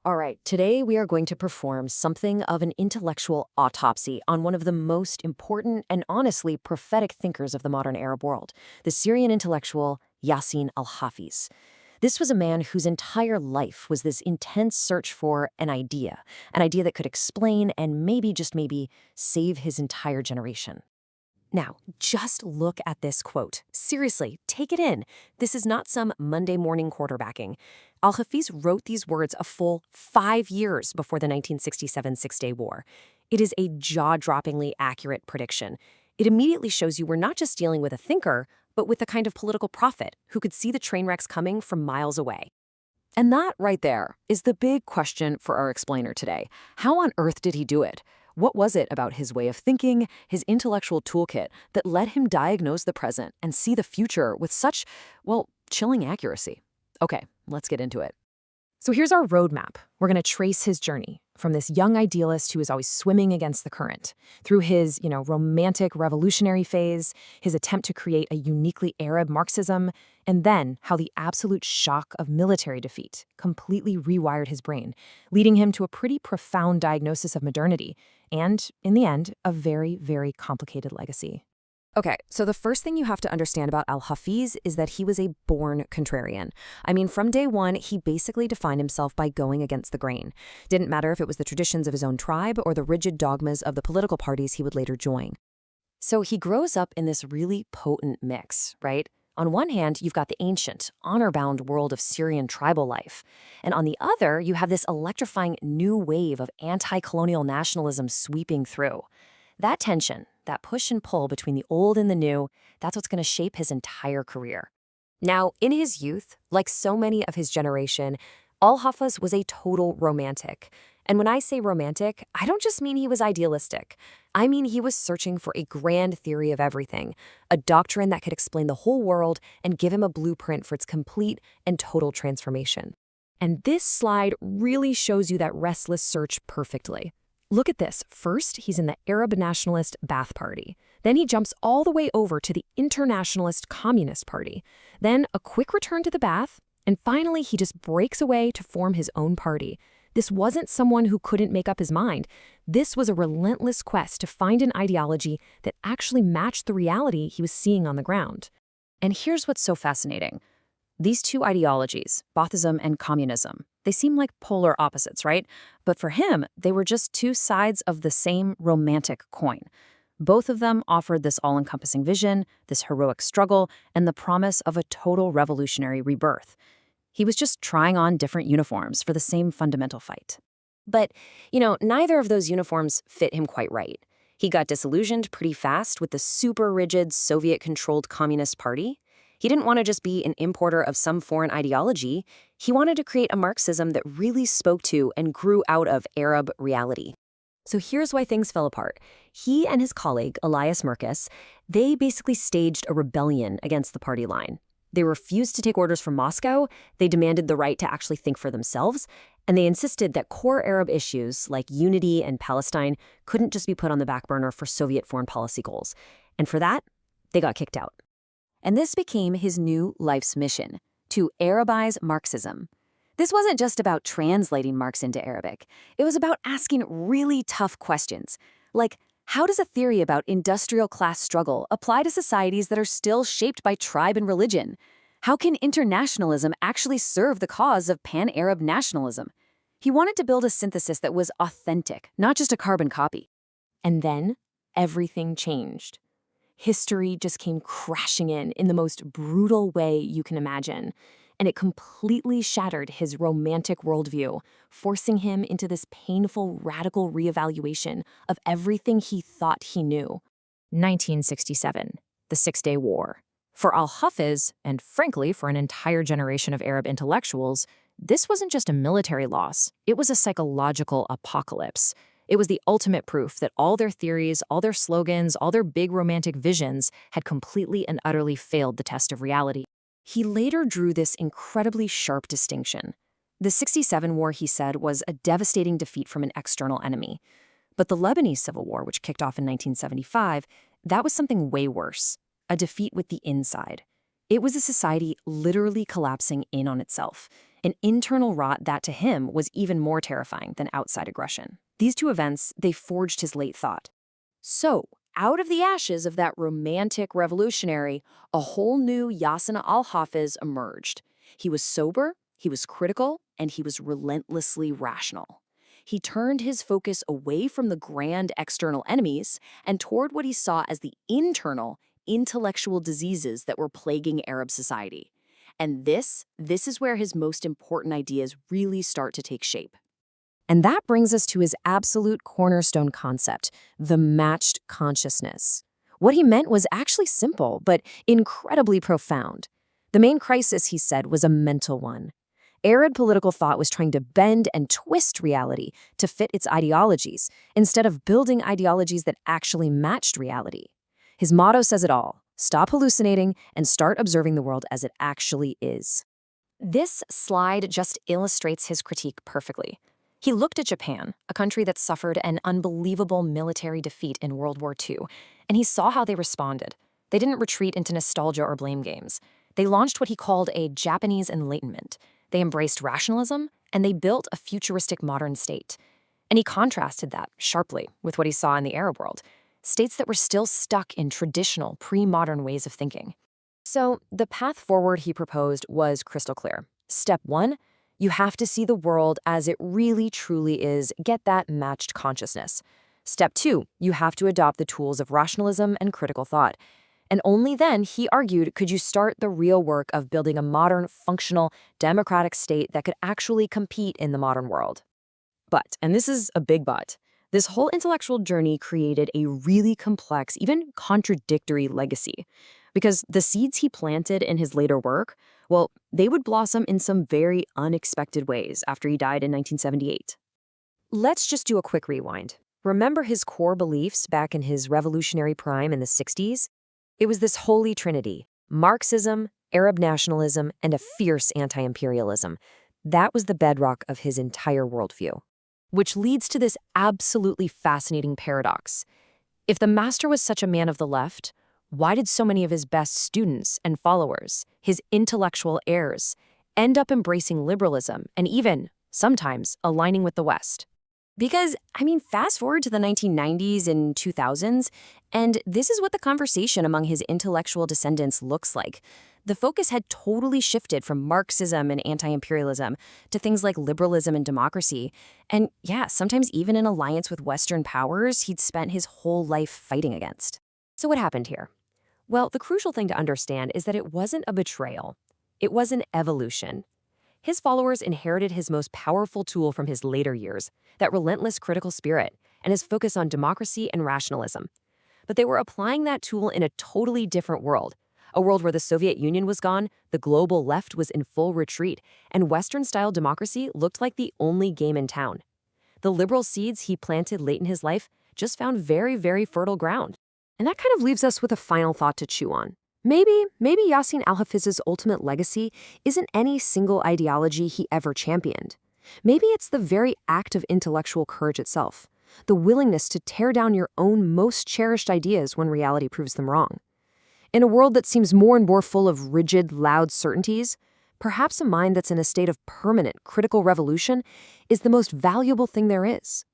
All right, today we are going to perform something of an intellectual autopsy on one of the most important and honestly prophetic thinkers of the modern Arab world, the Syrian intellectual Yasin al-Hafiz. This was a man whose entire life was this intense search for an idea that could explain and maybe, just maybe, save his entire generation. Now, just look at this quote. Seriously, take it in. This is not some Monday morning quarterbacking. Al-Hafiz wrote these words a full 5 years before the 1967 Six-Day War. It is a jaw-droppingly accurate prediction. It immediately shows you we're not just dealing with a thinker, but with a kind of political prophet who could see the train wrecks coming from miles away. And that right there is the big question for our explainer today. How on earth did he do it? What was it about his way of thinking, his intellectual toolkit, that let him diagnose the present and see the future with such, well, chilling accuracy? Okay, let's get into it. So here's our roadmap. We're going to trace his journey from this young idealist who is always swimming against the current, through his, romantic revolutionary phase, his attempt to create a uniquely Arab Marxism, and then how the absolute shock of military defeat completely rewired his brain, leading him to a pretty profound diagnosis of modernity, and, in the end, a very, very complicated legacy. Okay, so the first thing you have to understand about al-Hafiz is that he was a born contrarian. I mean, from day one, he basically defined himself by going against the grain. Didn't matter if it was the traditions of his own tribe or the rigid dogmas of the political parties he would later join. So he grows up in this really potent mix, right? On one hand, you've got the ancient, honor-bound world of Syrian tribal life. And on the other, you have this electrifying new wave of anti-colonial nationalism sweeping through. That tension, that push and pull between the old and the new, that's what's going to shape his entire career. Now, in his youth, like so many of his generation, al-Hafiz was a total romantic. And when I say romantic, I don't just mean he was idealistic. I mean he was searching for a grand theory of everything, a doctrine that could explain the whole world and give him a blueprint for its complete and total transformation. And this slide really shows you that restless search perfectly. Look at this. First, he's in the Arab nationalist Ba'ath Party. Then he jumps all the way over to the internationalist Communist Party. Then a quick return to the Ba'ath. And finally, he just breaks away to form his own party. This wasn't someone who couldn't make up his mind. This was a relentless quest to find an ideology that actually matched the reality he was seeing on the ground. And here's what's so fascinating. These two ideologies, Baathism and communism, they seem like polar opposites, right? But for him, they were just two sides of the same romantic coin. Both of them offered this all-encompassing vision, this heroic struggle, and the promise of a total revolutionary rebirth. He was just trying on different uniforms for the same fundamental fight. But, neither of those uniforms fit him quite right. He got disillusioned pretty fast with the super rigid Soviet-controlled Communist Party. He didn't want to just be an importer of some foreign ideology. He wanted to create a Marxism that really spoke to and grew out of Arab reality. So here's why things fell apart. He and his colleague, Elias Merkis, they basically staged a rebellion against the party line. They refused to take orders from Moscow, they demanded the right to actually think for themselves, and they insisted that core Arab issues like unity and Palestine couldn't just be put on the back burner for Soviet foreign policy goals. And for that, they got kicked out. And this became his new life's mission, to Arabize Marxism. This wasn't just about translating Marx into Arabic. It was about asking really tough questions, like, how does a theory about industrial class struggle apply to societies that are still shaped by tribe and religion? How can internationalism actually serve the cause of pan-Arab nationalism? He wanted to build a synthesis that was authentic, not just a carbon copy. And then everything changed. History just came crashing in the most brutal way you can imagine. And it completely shattered his romantic worldview, forcing him into this painful, radical reevaluation of everything he thought he knew. 1967, the Six-Day War. For al-Hafiz, and frankly for an entire generation of Arab intellectuals, this wasn't just a military loss, it was a psychological apocalypse. It was the ultimate proof that all their theories, all their slogans, all their big romantic visions had completely and utterly failed the test of reality. He later drew this incredibly sharp distinction. The 67 war, he said, was a devastating defeat from an external enemy. But the Lebanese Civil War, which kicked off in 1975, that was something way worse, a defeat with the inside. It was a society literally collapsing in on itself. an internal rot that to him was even more terrifying than outside aggression. These two events, they forged his late thought. So, out of the ashes of that romantic revolutionary, a whole new Yasin al-Hafiz emerged. He was sober, he was critical, and he was relentlessly rational. He turned his focus away from the grand external enemies and toward what he saw as the internal, intellectual diseases that were plaguing Arab society. And this is where his most important ideas really start to take shape. And that brings us to his absolute cornerstone concept, the matched consciousness. What he meant was actually simple, but incredibly profound. The main crisis, he said, was a mental one. Arab political thought was trying to bend and twist reality to fit its ideologies, instead of building ideologies that actually matched reality. His motto says it all: stop hallucinating and start observing the world as it actually is. This slide just illustrates his critique perfectly. He looked at Japan, a country that suffered an unbelievable military defeat in World War II, and he saw how they responded. They didn't retreat into nostalgia or blame games. They launched what he called a Japanese enlightenment. They embraced rationalism, and they built a futuristic modern state. And he contrasted that sharply with what he saw in the Arab world, states that were still stuck in traditional, pre-modern ways of thinking. So the path forward he proposed was crystal clear. Step 1, you have to see the world as it really truly is, get that matched consciousness. Step 2, you have to adopt the tools of rationalism and critical thought. And only then, he argued, could you start the real work of building a modern, functional, democratic state that could actually compete in the modern world. But, and this is a big but, this whole intellectual journey created a really complex, even contradictory legacy. Because the seeds he planted in his later work, well, they would blossom in some very unexpected ways after he died in 1978. Let's just do a quick rewind. Remember his core beliefs back in his revolutionary prime in the 60s? It was this holy trinity: Marxism, Arab nationalism, and a fierce anti-imperialism. That was the bedrock of his entire worldview. Which leads to this absolutely fascinating paradox. If the master was such a man of the left, why did so many of his best students and followers, his intellectual heirs, end up embracing liberalism and even, sometimes, aligning with the West? Because, fast forward to the 1990s and 2000s, and this is what the conversation among his intellectual descendants looks like. The focus had totally shifted from Marxism and anti-imperialism to things like liberalism and democracy. And yeah, sometimes even in alliance with Western powers he'd spent his whole life fighting against. So what happened here? Well, the crucial thing to understand is that it wasn't a betrayal. It was an evolution. His followers inherited his most powerful tool from his later years, that relentless critical spirit, and his focus on democracy and rationalism. But they were applying that tool in a totally different world, a world where the Soviet Union was gone, the global left was in full retreat, and Western-style democracy looked like the only game in town. The liberal seeds he planted late in his life just found very, very fertile ground. And that kind of leaves us with a final thought to chew on. Maybe Yasin al-Hafiz's ultimate legacy isn't any single ideology he ever championed. Maybe it's the very act of intellectual courage itself, the willingness to tear down your own most cherished ideas when reality proves them wrong. In a world that seems more and more full of rigid, loud certainties, perhaps a mind that's in a state of permanent critical revolution is the most valuable thing there is.